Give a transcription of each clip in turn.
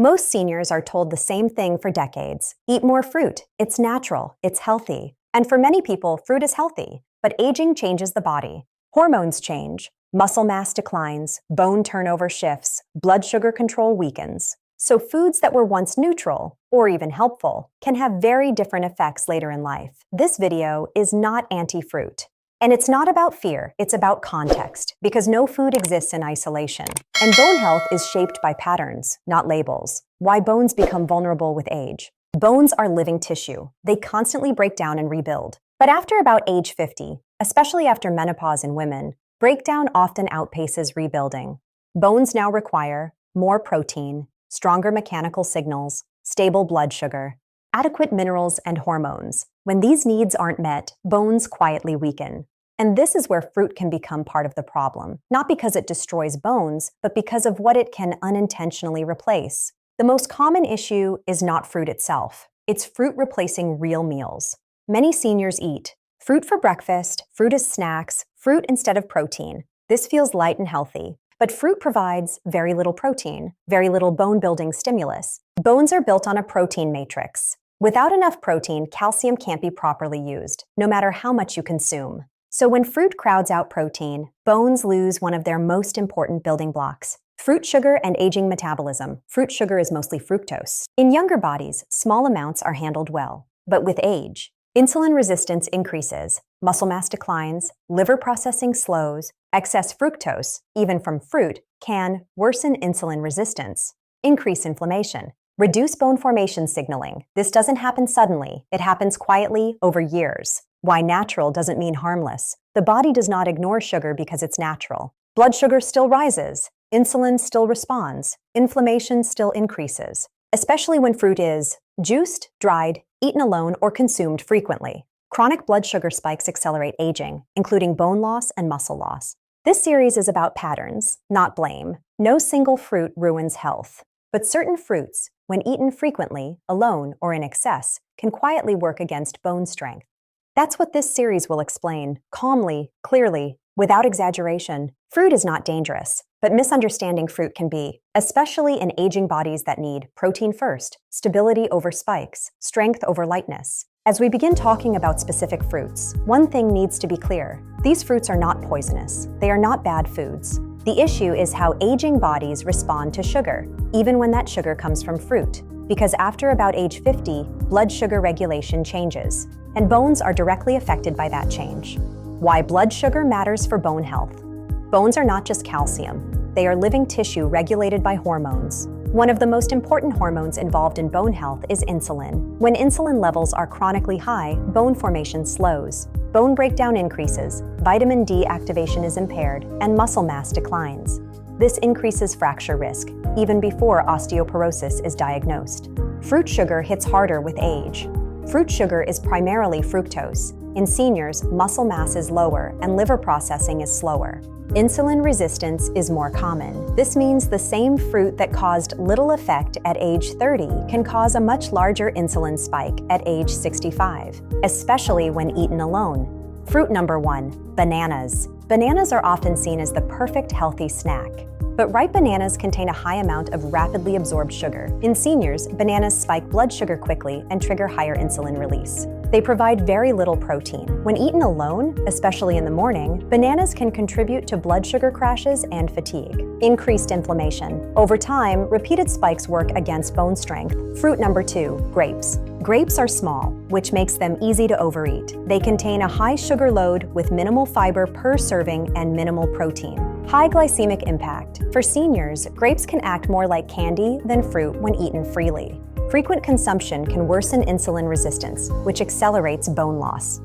Most seniors are told the same thing for decades. Eat more fruit. It's natural. It's healthy. And for many people, fruit is healthy. But aging changes the body. Hormones change. Muscle mass declines. Bone turnover shifts. Blood sugar control weakens. So foods that were once neutral, or even helpful, can have very different effects later in life. This video is not anti-fruit. And it's not about fear, it's about context, because no food exists in isolation. And bone health is shaped by patterns, not labels. Why bones become vulnerable with age. Bones are living tissue. They constantly break down and rebuild. But after about age 50, especially after menopause in women, breakdown often outpaces rebuilding. Bones now require more protein, stronger mechanical signals, stable blood sugar, adequate minerals and hormones. When these needs aren't met, bones quietly weaken. And this is where fruit can become part of the problem, not because it destroys bones, but because of what it can unintentionally replace. The most common issue is not fruit itself. It's fruit replacing real meals. Many seniors eat fruit for breakfast, fruit as snacks, fruit instead of protein. This feels light and healthy. But fruit provides very little protein, very little bone-building stimulus. Bones are built on a protein matrix. Without enough protein, calcium can't be properly used, no matter how much you consume. So when fruit crowds out protein, bones lose one of their most important building blocks. Fruit sugar and aging metabolism. Fruit sugar is mostly fructose. In younger bodies, small amounts are handled well. But with age, insulin resistance increases, muscle mass declines, liver processing slows, excess fructose, even from fruit, can worsen insulin resistance, increase inflammation, reduce bone formation signaling. This doesn't happen suddenly. It happens quietly over years. Why natural doesn't mean harmless. The body does not ignore sugar because it's natural. Blood sugar still rises. Insulin still responds. Inflammation still increases, especially when fruit is juiced, dried, eaten alone, or consumed frequently. Chronic blood sugar spikes accelerate aging, including bone loss and muscle loss. This series is about patterns, not blame. No single fruit ruins health. But certain fruits, when eaten frequently, alone, or in excess, can quietly work against bone strength. That's what this series will explain, calmly, clearly, without exaggeration. Fruit is not dangerous, but misunderstanding fruit can be, especially in aging bodies that need protein first, stability over spikes, strength over lightness. As we begin talking about specific fruits, one thing needs to be clear. These fruits are not poisonous. They are not bad foods. The issue is how aging bodies respond to sugar, even when that sugar comes from fruit. Because after about age 50, blood sugar regulation changes, and bones are directly affected by that change. Why blood sugar matters for bone health. Bones are not just calcium. They are living tissue regulated by hormones. One of the most important hormones involved in bone health is insulin. When insulin levels are chronically high, bone formation slows, bone breakdown increases, vitamin D activation is impaired, and muscle mass declines. This increases fracture risk, even before osteoporosis is diagnosed. Fruit sugar hits harder with age. Fruit sugar is primarily fructose. In seniors, muscle mass is lower and liver processing is slower. Insulin resistance is more common. This means the same fruit that caused little effect at age 30 can cause a much larger insulin spike at age 65, especially when eaten alone. Fruit number 1, bananas. Bananas are often seen as the perfect healthy snack. But ripe bananas contain a high amount of rapidly absorbed sugar. In seniors, bananas spike blood sugar quickly and trigger higher insulin release. They provide very little protein. When eaten alone, especially in the morning, bananas can contribute to blood sugar crashes and fatigue. Increased inflammation. Over time, repeated spikes work against bone strength. Fruit number 2, grapes. Grapes are small, which makes them easy to overeat. They contain a high sugar load with minimal fiber per serving and minimal protein. High glycemic impact. For seniors, grapes can act more like candy than fruit when eaten freely. Frequent consumption can worsen insulin resistance, which accelerates bone loss.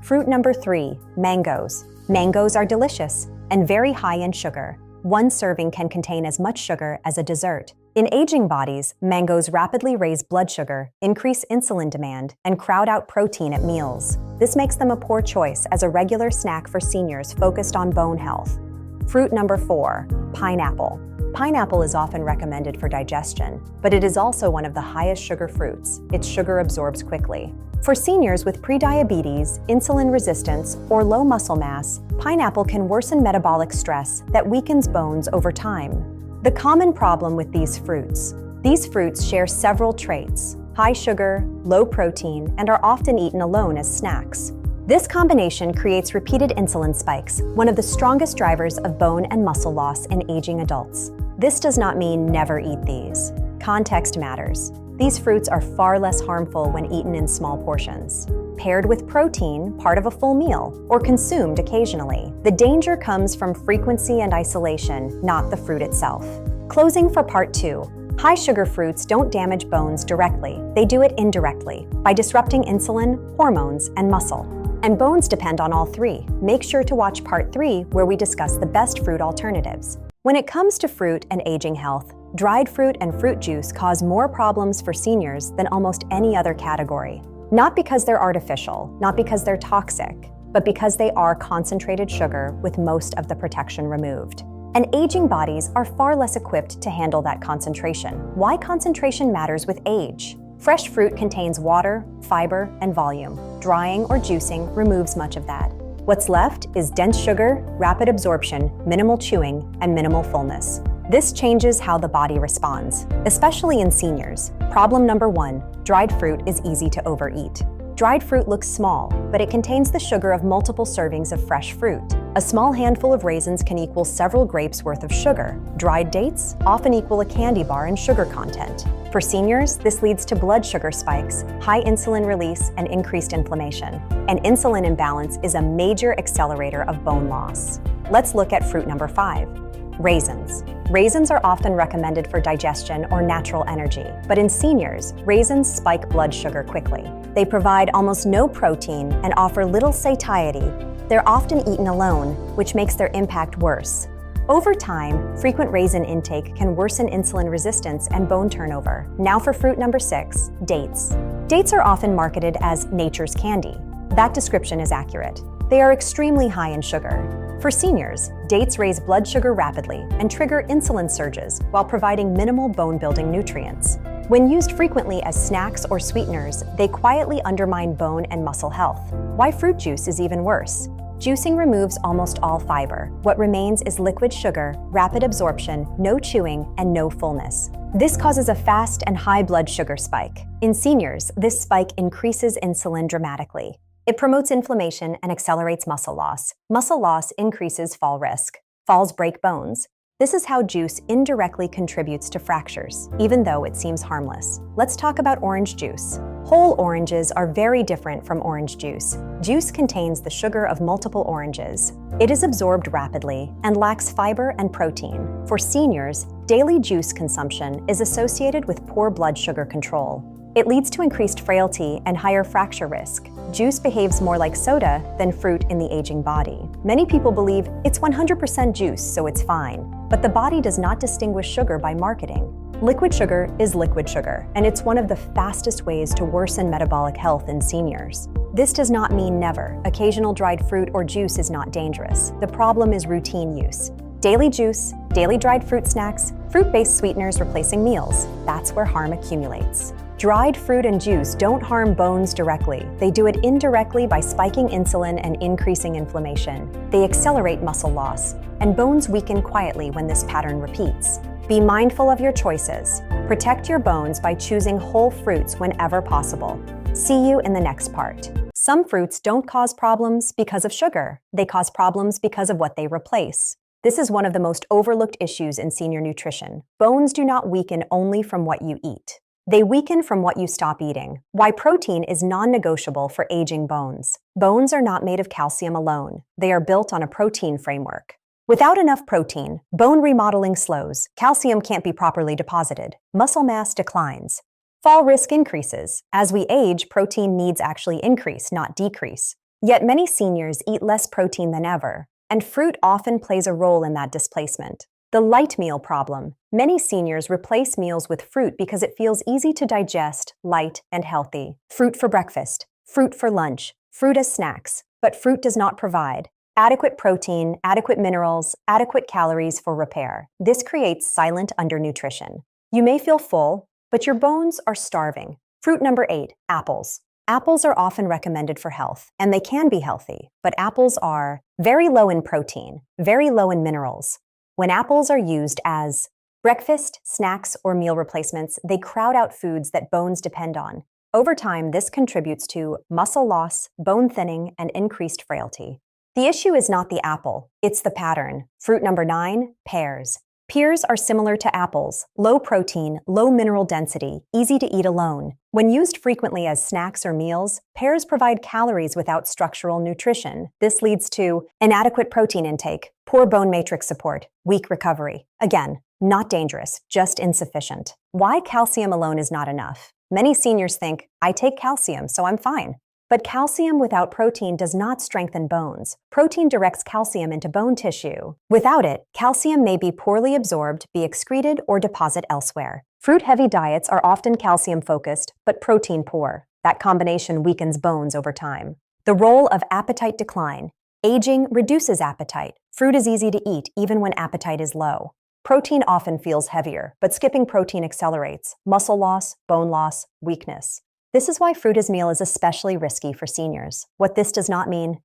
Fruit number 3, mangoes. Mangoes are delicious and very high in sugar. One serving can contain as much sugar as a dessert. In aging bodies, mangoes rapidly raise blood sugar, increase insulin demand, and crowd out protein at meals. This makes them a poor choice as a regular snack for seniors focused on bone health. Fruit number 4, pineapple. Pineapple is often recommended for digestion, but it is also one of the highest sugar fruits. Its sugar absorbs quickly. For seniors with prediabetes, insulin resistance, or low muscle mass, pineapple can worsen metabolic stress that weakens bones over time. The common problem with these fruits: These fruits share several traits: high sugar, low protein, and are often eaten alone as snacks. This combination creates repeated insulin spikes, one of the strongest drivers of bone and muscle loss in aging adults. This does not mean never eat these. Context matters. These fruits are far less harmful when eaten in small portions. Paired with protein, part of a full meal, or consumed occasionally. The danger comes from frequency and isolation, not the fruit itself. Closing for part 2. High-sugar fruits don't damage bones directly. They do it indirectly, by disrupting insulin, hormones, and muscle. And bones depend on all three. Make sure to watch part 3, where we discuss the best fruit alternatives. When it comes to fruit and aging health, dried fruit and fruit juice cause more problems for seniors than almost any other category. Not because they're artificial, not because they're toxic, but because they are concentrated sugar with most of the protection removed. And aging bodies are far less equipped to handle that concentration. Why concentration matters with age? Fresh fruit contains water, fiber, and volume. Drying or juicing removes much of that. What's left is dense sugar, rapid absorption, minimal chewing, and minimal fullness. This changes how the body responds, especially in seniors. Problem number 1, dried fruit is easy to overeat. Dried fruit looks small, but it contains the sugar of multiple servings of fresh fruit. A small handful of raisins can equal several grapes worth of sugar. Dried dates often equal a candy bar in sugar content. For seniors, this leads to blood sugar spikes, high insulin release, and increased inflammation. An insulin imbalance is a major accelerator of bone loss. Let's look at fruit number 5. Raisins. Raisins are often recommended for digestion or natural energy, but in seniors, raisins spike blood sugar quickly. They provide almost no protein and offer little satiety. They're often eaten alone, which makes their impact worse. Over time, frequent raisin intake can worsen insulin resistance and bone turnover. Now for fruit number 6, dates. Dates are often marketed as nature's candy. That description is accurate. They are extremely high in sugar. For seniors, dates raise blood sugar rapidly and trigger insulin surges while providing minimal bone-building nutrients. When used frequently as snacks or sweeteners, they quietly undermine bone and muscle health. Why fruit juice is even worse. Juicing removes almost all fiber. What remains is liquid sugar, rapid absorption, no chewing, and no fullness. This causes a fast and high blood sugar spike. In seniors, this spike increases insulin dramatically. It promotes inflammation and accelerates muscle loss. Muscle loss increases fall risk. Falls break bones. This is how juice indirectly contributes to fractures, even though it seems harmless. Let's talk about orange juice. Whole oranges are very different from orange juice. Juice contains the sugar of multiple oranges. It is absorbed rapidly and lacks fiber and protein. For seniors, daily juice consumption is associated with poor blood sugar control. It leads to increased frailty and higher fracture risk. Juice behaves more like soda than fruit in the aging body. Many people believe it's 100% juice, so it's fine. But the body does not distinguish sugar by marketing. Liquid sugar is liquid sugar, and it's one of the fastest ways to worsen metabolic health in seniors. This does not mean never. Occasional dried fruit or juice is not dangerous. The problem is routine use. Daily juice, daily dried fruit snacks, fruit-based sweeteners replacing meals. That's where harm accumulates. Dried fruit and juice don't harm bones directly. They do it indirectly by spiking insulin and increasing inflammation. They accelerate muscle loss, and bones weaken quietly when this pattern repeats. Be mindful of your choices. Protect your bones by choosing whole fruits whenever possible. See you in the next part. Some fruits don't cause problems because of sugar. They cause problems because of what they replace. This is one of the most overlooked issues in senior nutrition. Bones do not weaken only from what you eat. They weaken from what you stop eating. Why protein is non-negotiable for aging bones. Bones are not made of calcium alone. They are built on a protein framework. Without enough protein, bone remodeling slows. Calcium can't be properly deposited. Muscle mass declines. Fall risk increases. As we age, protein needs actually increase, not decrease. Yet many seniors eat less protein than ever, and fruit often plays a role in that displacement. The light meal problem. Many seniors replace meals with fruit because it feels easy to digest, light, and healthy. Fruit for breakfast, fruit for lunch, fruit as snacks. But fruit does not provide adequate protein, adequate minerals, adequate calories for repair. This creates silent undernutrition. You may feel full, but your bones are starving. Fruit number 8, apples. Apples are often recommended for health, and they can be healthy, but apples are very low in protein, very low in minerals. When apples are used as Breakfast, snacks, or meal replacements, they crowd out foods that bones depend on. Over time, this contributes to muscle loss, bone thinning, and increased frailty. The issue is not the apple, it's the pattern. Fruit number 9, pears. Pears are similar to apples, low protein, low mineral density, easy to eat alone. When used frequently as snacks or meals, pears provide calories without structural nutrition. This leads to inadequate protein intake, poor bone matrix support, weak recovery. Again, not dangerous, just insufficient. Why calcium alone is not enough? Many seniors think, I take calcium, so I'm fine. But calcium without protein does not strengthen bones. Protein directs calcium into bone tissue. Without it, calcium may be poorly absorbed, be excreted, or deposit elsewhere. Fruit-heavy diets are often calcium-focused, but protein-poor. That combination weakens bones over time. The role of appetite decline. Aging reduces appetite. Fruit is easy to eat even when appetite is low. Protein often feels heavier, but skipping protein accelerates muscle loss, bone loss, weakness. This is why fruit as meal is especially risky for seniors. What this does not mean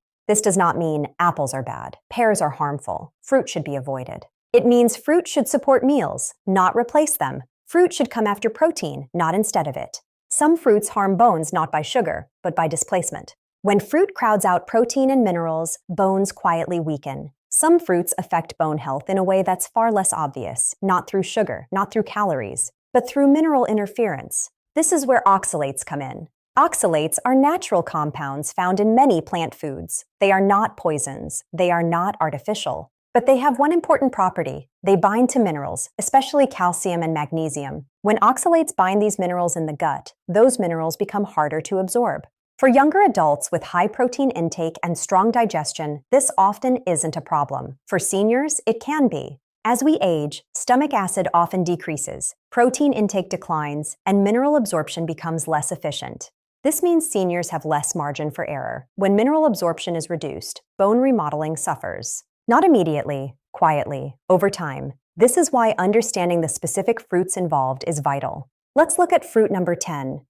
apples are bad, pears are harmful, fruit should be avoided. It means fruit should support meals, not replace them. Fruit should come after protein, not instead of it. Some fruits harm bones not by sugar, but by displacement. When fruit crowds out protein and minerals, bones quietly weaken. Some fruits affect bone health in a way that's far less obvious, not through sugar, not through calories, but through mineral interference. This is where oxalates come in. Oxalates are natural compounds found in many plant foods. They are not poisons. They are not artificial. But they have one important property. They bind to minerals, especially calcium and magnesium. When oxalates bind these minerals in the gut, those minerals become harder to absorb. For younger adults with high protein intake and strong digestion, this often isn't a problem. For seniors, it can be. As we age, stomach acid often decreases, protein intake declines, and mineral absorption becomes less efficient. This means seniors have less margin for error. When mineral absorption is reduced, bone remodeling suffers. Not immediately, quietly, over time. This is why understanding the specific fruits involved is vital. Let's look at fruit number 10.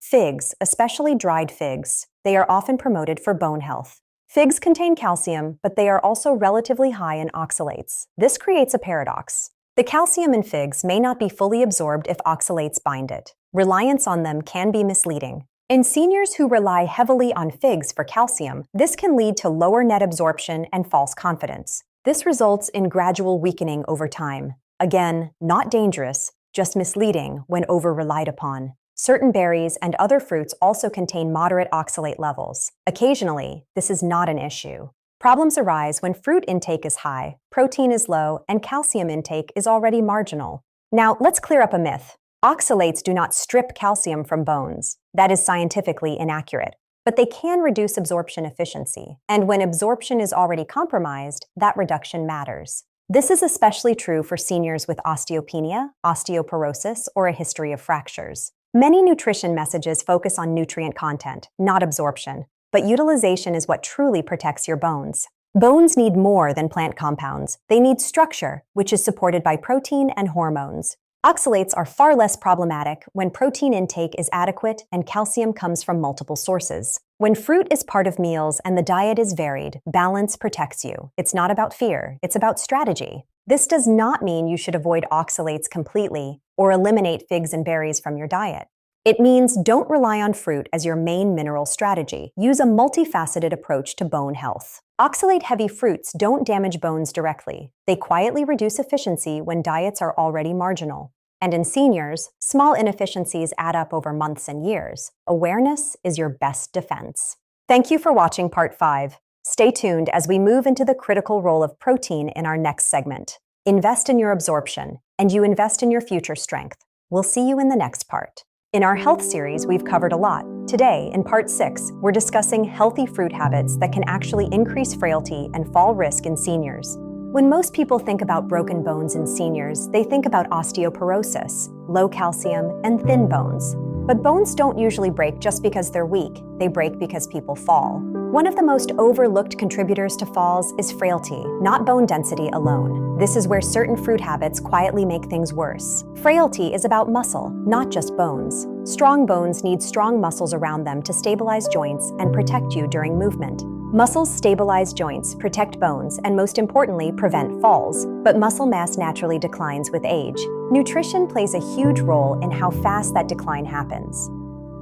Figs, especially dried figs. They are often promoted for bone health. Figs contain calcium, but they are also relatively high in oxalates. This creates a paradox. The calcium in figs may not be fully absorbed if oxalates bind it. Reliance on them can be misleading. In seniors who rely heavily on figs for calcium, this can lead to lower net absorption and false confidence. This results in gradual weakening over time. Again, not dangerous, just misleading when over-relied upon. Certain berries and other fruits also contain moderate oxalate levels. Occasionally, this is not an issue. Problems arise when fruit intake is high, protein is low, and calcium intake is already marginal. Now, let's clear up a myth. Oxalates do not strip calcium from bones. That is scientifically inaccurate. But they can reduce absorption efficiency. And when absorption is already compromised, that reduction matters. This is especially true for seniors with osteopenia, osteoporosis, or a history of fractures. Many nutrition messages focus on nutrient content, not absorption, but utilization is what truly protects your bones. Bones need more than plant compounds. They need structure, which is supported by protein and hormones. Oxalates are far less problematic when protein intake is adequate and calcium comes from multiple sources. When fruit is part of meals and the diet is varied, balance protects you. It's not about fear, it's about strategy. This does not mean you should avoid oxalates completely or eliminate figs and berries from your diet. It means don't rely on fruit as your main mineral strategy. Use a multifaceted approach to bone health. Oxalate-heavy fruits don't damage bones directly. They quietly reduce efficiency when diets are already marginal. And in seniors, small inefficiencies add up over months and years. Awareness is your best defense. Thank you for watching Part 5. Stay tuned as we move into the critical role of protein in our next segment. Invest in your absorption, and you invest in your future strength. We'll see you in the next part. In our health series, we've covered a lot. Today, in Part 6, we're discussing healthy fruit habits that can actually increase frailty and fall risk in seniors. When most people think about broken bones in seniors, they think about osteoporosis, low calcium, and thin bones. But bones don't usually break just because they're weak. They break because people fall. One of the most overlooked contributors to falls is frailty, not bone density alone. This is where certain fruit habits quietly make things worse. Frailty is about muscle, not just bones. Strong bones need strong muscles around them to stabilize joints and protect you during movement. Muscles stabilize joints, protect bones, and most importantly, prevent falls, but muscle mass naturally declines with age. Nutrition plays a huge role in how fast that decline happens.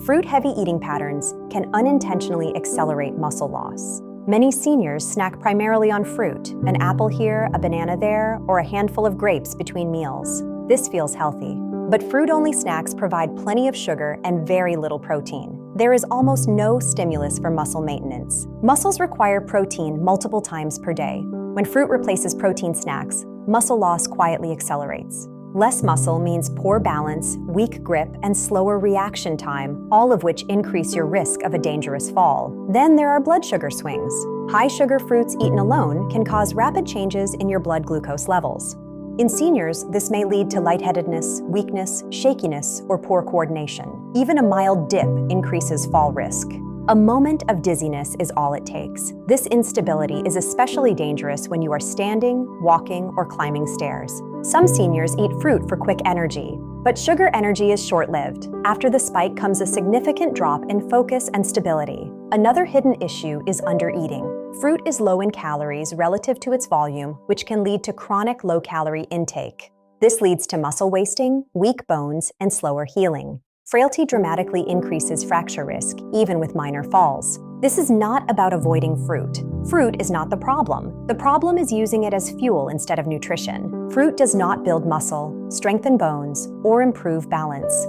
Fruit-heavy eating patterns can unintentionally accelerate muscle loss. Many seniors snack primarily on fruit, an apple here, a banana there, or a handful of grapes between meals. This feels healthy. But fruit-only snacks provide plenty of sugar and very little protein. There is almost no stimulus for muscle maintenance. Muscles require protein multiple times per day. When fruit replaces protein snacks, muscle loss quietly accelerates. Less muscle means poor balance, weak grip, and slower reaction time, all of which increase your risk of a dangerous fall. Then there are blood sugar swings. High-sugar fruits eaten alone can cause rapid changes in your blood glucose levels. In seniors, this may lead to lightheadedness, weakness, shakiness, or poor coordination. Even a mild dip increases fall risk. A moment of dizziness is all it takes. This instability is especially dangerous when you are standing, walking, or climbing stairs. Some seniors eat fruit for quick energy, but sugar energy is short-lived. After the spike comes a significant drop in focus and stability. Another hidden issue is undereating. Fruit is low in calories relative to its volume, which can lead to chronic low-calorie intake. This leads to muscle wasting, weak bones, and slower healing. Frailty dramatically increases fracture risk, even with minor falls. This is not about avoiding fruit. Fruit is not the problem. The problem is using it as fuel instead of nutrition. Fruit does not build muscle, strengthen bones, or improve balance.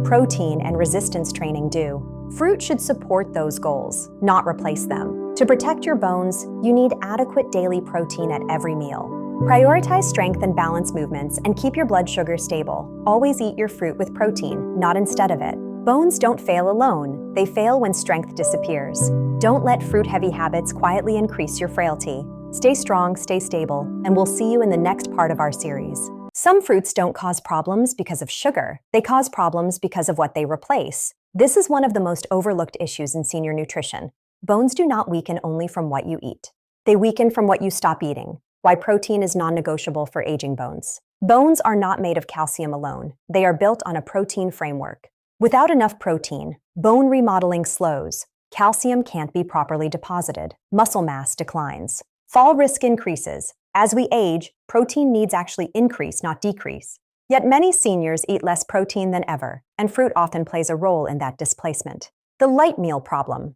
Protein and resistance training do. Fruit should support those goals, not replace them. To protect your bones, you need adequate daily protein at every meal. Prioritize strength and balance movements and keep your blood sugar stable. Always eat your fruit with protein, not instead of it. Bones don't fail alone. They fail when strength disappears. Don't let fruit-heavy habits quietly increase your frailty. Stay strong, stay stable, and we'll see you in the next part of our series. Some fruits don't cause problems because of sugar. They cause problems because of what they replace. This is one of the most overlooked issues in senior nutrition. Bones do not weaken only from what you eat. They weaken from what you stop eating. Why protein is non-negotiable for aging bones. Bones are not made of calcium alone. They are built on a protein framework. Without enough protein, bone remodeling slows. Calcium can't be properly deposited. Muscle mass declines. Fall risk increases. As we age, protein needs actually increase, not decrease. Yet many seniors eat less protein than ever, and fruit often plays a role in that displacement. The light meal problem.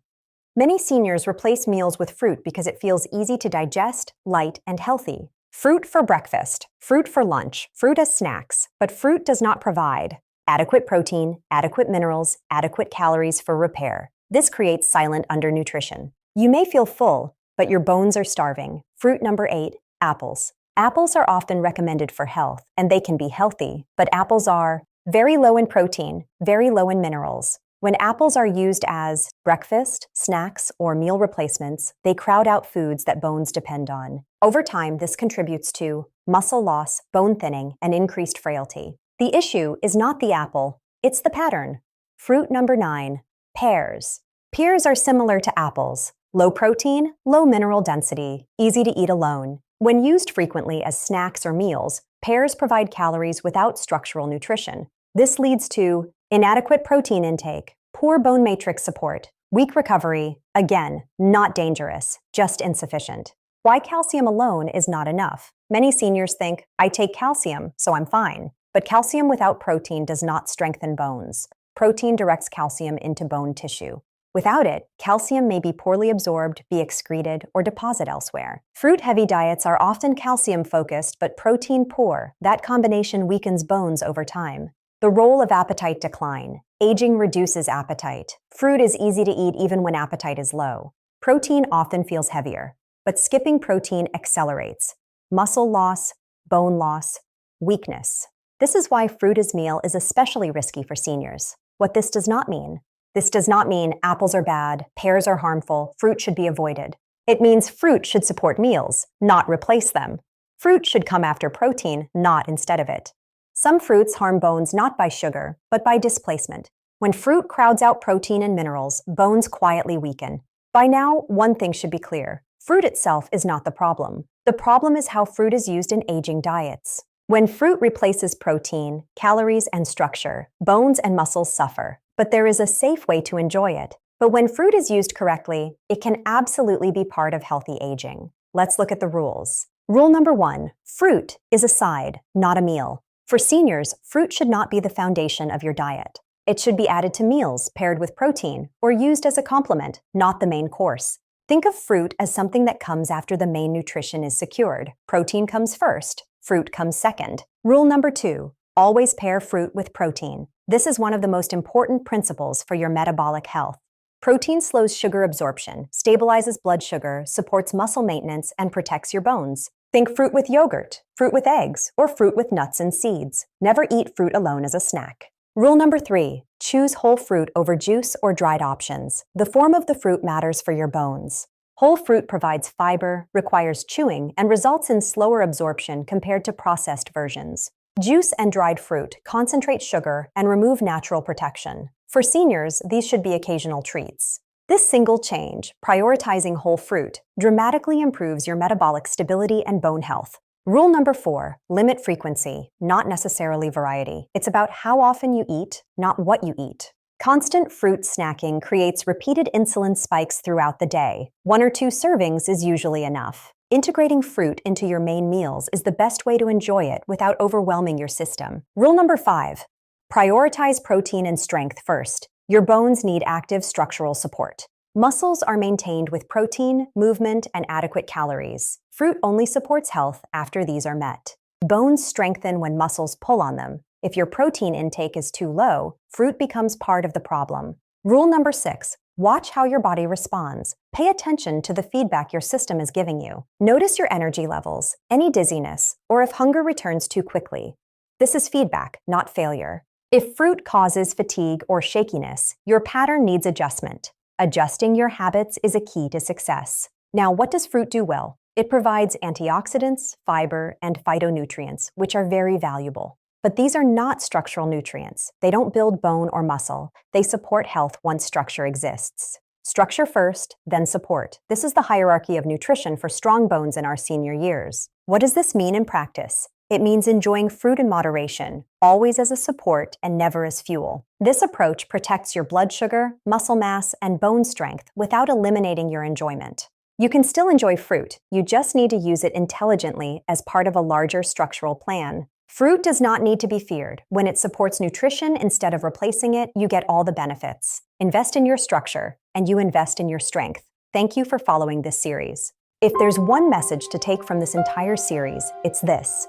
Many seniors replace meals with fruit because it feels easy to digest, light, and healthy. Fruit for breakfast, fruit for lunch, fruit as snacks, but fruit does not provide adequate protein, adequate minerals, adequate calories for repair. This creates silent undernutrition. You may feel full, but your bones are starving. Fruit number 8, apples. Apples are often recommended for health, and they can be healthy, but apples are very low in protein, very low in minerals. When apples are used as breakfast, snacks, or meal replacements, they crowd out foods that bones depend on. Over time, this contributes to muscle loss, bone thinning, and increased frailty. The issue is not the apple, it's the pattern. Fruit number 9, pears. Pears are similar to apples. Low protein, low mineral density, easy to eat alone. When used frequently as snacks or meals, pears provide calories without structural nutrition. This leads to inadequate protein intake, poor bone matrix support, weak recovery, again, not dangerous, just insufficient. Why calcium alone is not enough. Many seniors think, I take calcium, so I'm fine. But calcium without protein does not strengthen bones. Protein directs calcium into bone tissue. Without it, calcium may be poorly absorbed, be excreted, or deposit elsewhere. Fruit-heavy diets are often calcium-focused but protein-poor. That combination weakens bones over time. The role of appetite decline. Aging reduces appetite. Fruit is easy to eat even when appetite is low. Protein often feels heavier, but skipping protein accelerates. Muscle loss, bone loss, weakness. This is why fruit as meal is especially risky for seniors. What this does not mean. This does not mean apples are bad, pears are harmful, fruit should be avoided. It means fruit should support meals, not replace them. Fruit should come after protein, not instead of it. Some fruits harm bones not by sugar, but by displacement. When fruit crowds out protein and minerals, bones quietly weaken. By now, one thing should be clear. Fruit itself is not the problem. The problem is how fruit is used in aging diets. When fruit replaces protein, calories, and structure, bones and muscles suffer, but there is a safe way to enjoy it. But when fruit is used correctly, it can absolutely be part of healthy aging. Let's look at the rules. Rule number 1, fruit is a side, not a meal. For seniors, fruit should not be the foundation of your diet. It should be added to meals, paired with protein, or used as a complement, not the main course. Think of fruit as something that comes after the main nutrition is secured. Protein comes first, fruit comes second. Rule number 2, always pair fruit with protein. This is one of the most important principles for your metabolic health. Protein slows sugar absorption, stabilizes blood sugar, supports muscle maintenance, and protects your bones. Think fruit with yogurt, fruit with eggs, or fruit with nuts and seeds. Never eat fruit alone as a snack. Rule number 3, choose whole fruit over juice or dried options. The form of the fruit matters for your bones. Whole fruit provides fiber, requires chewing, and results in slower absorption compared to processed versions. Juice and dried fruit concentrate sugar and remove natural protection. For seniors, these should be occasional treats. This single change, prioritizing whole fruit, dramatically improves your metabolic stability and bone health. Rule number 4, limit frequency, not necessarily variety. It's about how often you eat, not what you eat. Constant fruit snacking creates repeated insulin spikes throughout the day. 1 or 2 servings is usually enough. Integrating fruit into your main meals is the best way to enjoy it without overwhelming your system. Rule number 5, prioritize protein and strength first. Your bones need active structural support. Muscles are maintained with protein, movement, and adequate calories. Fruit only supports health after these are met. Bones strengthen when muscles pull on them. If your protein intake is too low, fruit becomes part of the problem. Rule number 6, watch how your body responds. Pay attention to the feedback your system is giving you. Notice your energy levels, any dizziness, or if hunger returns too quickly. This is feedback, not failure. If fruit causes fatigue or shakiness, your pattern needs adjustment. Adjusting your habits is a key to success. Now, what does fruit do well? It provides antioxidants, fiber, and phytonutrients, which are very valuable. But these are not structural nutrients. They don't build bone or muscle. They support health once structure exists. Structure first, then support. This is the hierarchy of nutrition for strong bones in our senior years. What does this mean in practice? It means enjoying fruit in moderation, always as a support and never as fuel. This approach protects your blood sugar, muscle mass, and bone strength without eliminating your enjoyment. You can still enjoy fruit, you just need to use it intelligently as part of a larger structural plan. Fruit does not need to be feared. When it supports nutrition instead of replacing it, you get all the benefits. Invest in your structure, and you invest in your strength. Thank you for following this series. If there's one message to take from this entire series, it's this.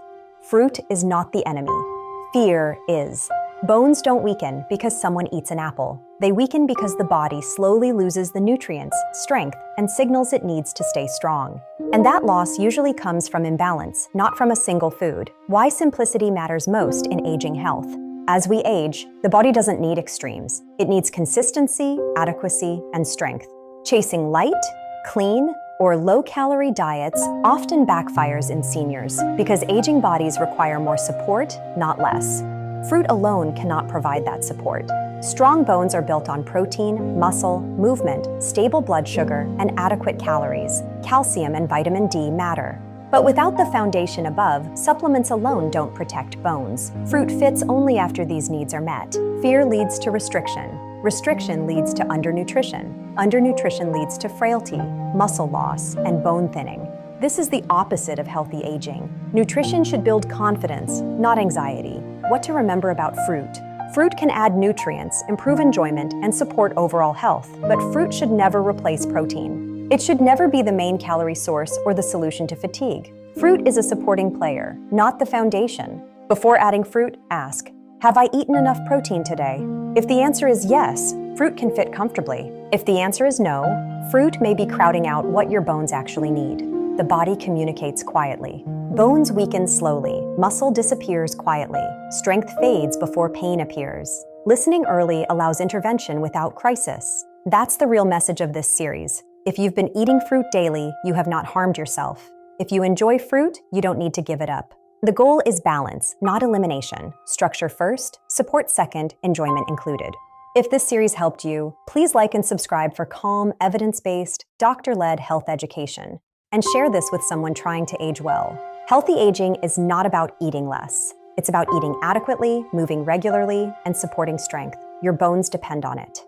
Fruit is not the enemy. Fear is. Bones don't weaken because someone eats an apple. They weaken because the body slowly loses the nutrients, strength, and signals it needs to stay strong. And that loss usually comes from imbalance, not from a single food. Why simplicity matters most in aging health. As we age, the body doesn't need extremes. It needs consistency, adequacy, and strength. Chasing light, clean, or low-calorie diets often backfires in seniors because aging bodies require more support, not less. Fruit alone cannot provide that support. Strong bones are built on protein, muscle, movement, stable blood sugar, and adequate calories. Calcium and vitamin D matter. But without the foundation above, supplements alone don't protect bones. Fruit fits only after these needs are met. Fear leads to restriction. Restriction leads to undernutrition. Undernutrition leads to frailty, muscle loss, and bone thinning. This is the opposite of healthy aging. Nutrition should build confidence, not anxiety. What to remember about fruit. Fruit can add nutrients, improve enjoyment, and support overall health, but fruit should never replace protein. It should never be the main calorie source or the solution to fatigue. Fruit is a supporting player, not the foundation. Before adding fruit, ask, have I eaten enough protein today? If the answer is yes, fruit can fit comfortably. If the answer is no, fruit may be crowding out what your bones actually need. The body communicates quietly. Bones weaken slowly, muscle disappears quietly, strength fades before pain appears. Listening early allows intervention without crisis. That's the real message of this series. If you've been eating fruit daily, you have not harmed yourself. If you enjoy fruit, you don't need to give it up. The goal is balance, not elimination. Structure first, support second, enjoyment included. If this series helped you, please like and subscribe for calm, evidence-based, doctor-led health education. And share this with someone trying to age well. Healthy aging is not about eating less. It's about eating adequately, moving regularly, and supporting strength. Your bones depend on it.